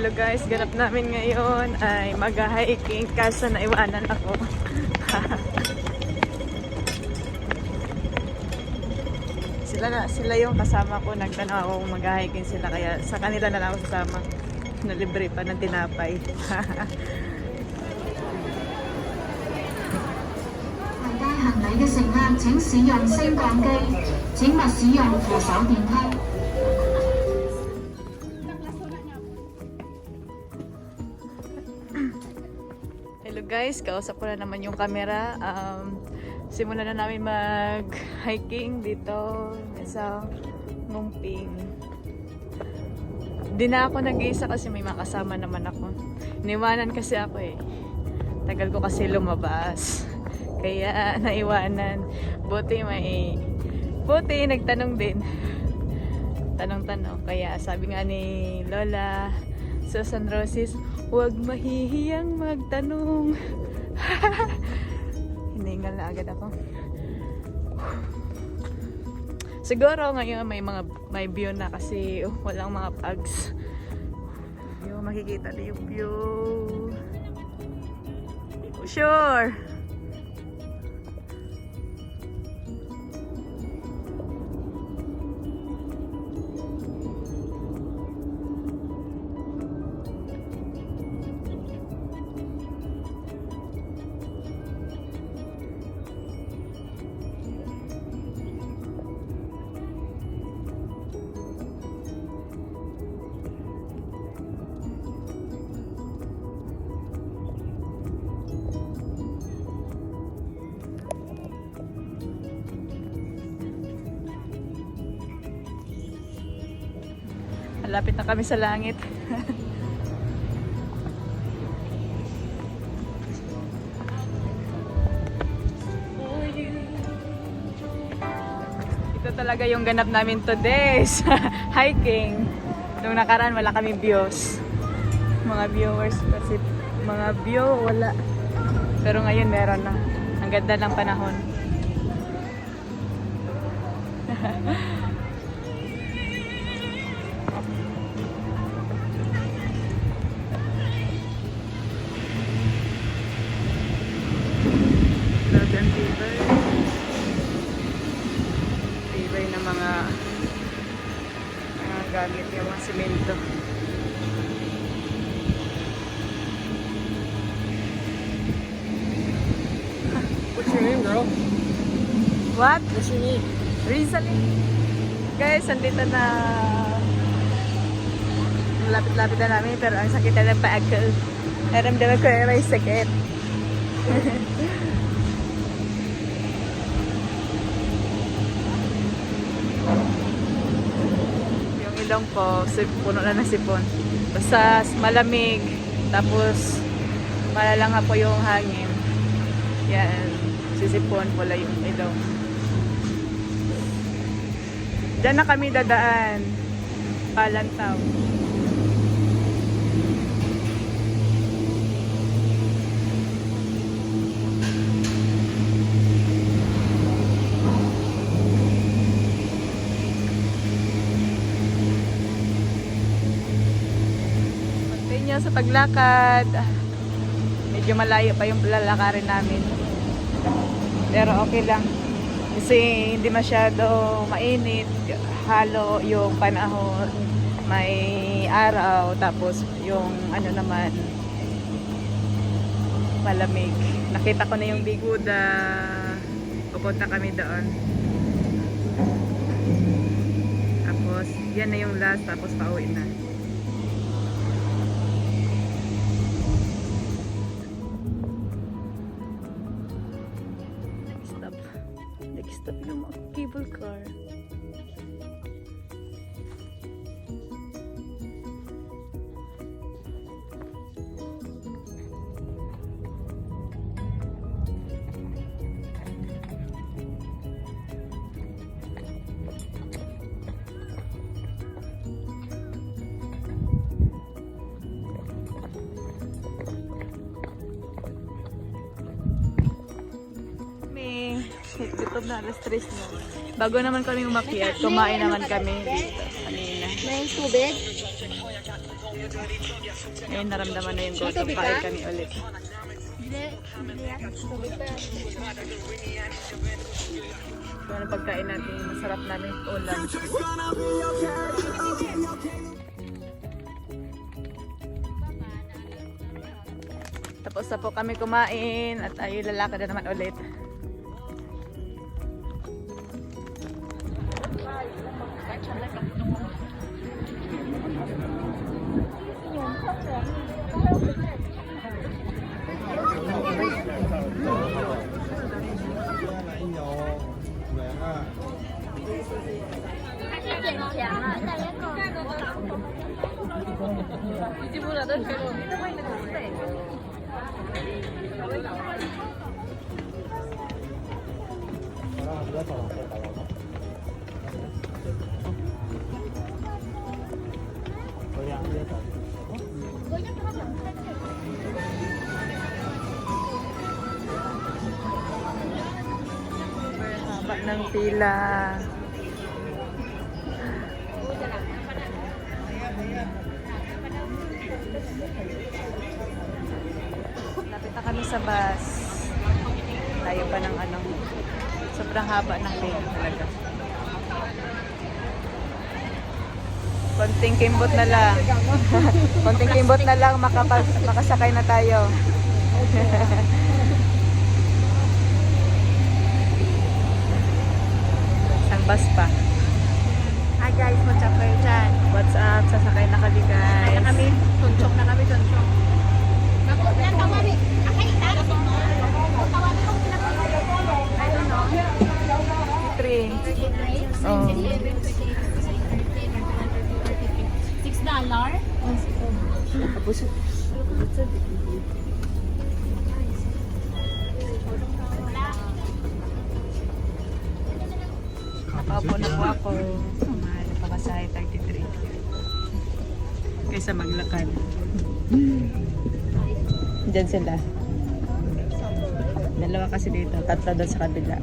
Hello guys, ganap namin ngayon ay mag-hiking kaso naiwanan ako. Sila yung kasama ko, nagtanong ako kung mag-hiking sila kaya sa kanila na lang ako sasama. Nalibre pa ng tinapay. 提低行李嘅乘客請使用升降機，請勿使用扶手電梯。 Hello guys, kausap ko na naman yung camera. Simulan na namin mag-hiking dito sa Ngumping. Di na ako nag-iisa kasi may makasama naman ako. Iniwanan kasi ako eh. Tagal ko kasi lumabas. Kaya naiwanan. Buti nagtanong din. Tanong-tanong. Kaya sabi nga ni Lola Susan Roses, huwag mahihiyang magtanong. Hiningal na agad ako. Siguro ngayon may view na kasi walang mga pugs. Yung makikita na yung view. Sure. Malapit na kami sa langit. Ito talaga yung ganap namin today sa hiking. Nung nakaraan wala kami views. Mga viewers kasi mga view wala. Pero ngayon meron na. Ang ganda ng panahon. Tibay na mga gamit yung mga simento. What's your name, girl? What? What's your name? Recently? Guys, andito na lapit-lapit na namin pero ang sakit na ng paa ko. Naramdaman ko na may sakit. Yung ilong ko, puno na ng sipon. Basta malamig, tapos malalangha po yung hangin. Yan, sisipon pula yung ilong. Diyan na kami dadaan. Palantaw. Continue sa paglakad. Medyo malayo pa yung lalakarin namin. Pero okay lang. Kasi hindi masyado mainit, halo yung panahon, may araw, tapos yung ano naman, malamig. Nakita ko na yung Biguda, pupunta kami doon. Tapos, yan na yung last, tapos pauwi na. Stop yung cable car. Gutom na, alas 3 na. Bago naman kami umakyat, kumain naman kami dito kanina. May tubig? Ngayon naramdaman na yung gutom. Kain kami ulit. So, ano pagkain natin? Masarap namin ulam. Tapos na po kami kumain at ay lalakad na naman ulit. Haba ng pila. Lapit na kami sa bus. Tayo pa ng ano. Sobrang haba ng pila talaga. Konting kimbot na lang. Konting kimbot na lang makasakay na tayo. Isang bus pa. Hi guys, what's up kayo dyan? What's up? Sasakay na kami guys. Na kami, tunchok na kami, tunchok. I don't know. 3. Oh. $6? Nakaupo na po ako. Mahal pa kasahe 33. Kaysa maglakad. Diyan sila. Dalawa kasi dito. Tatlo doon sa kabila.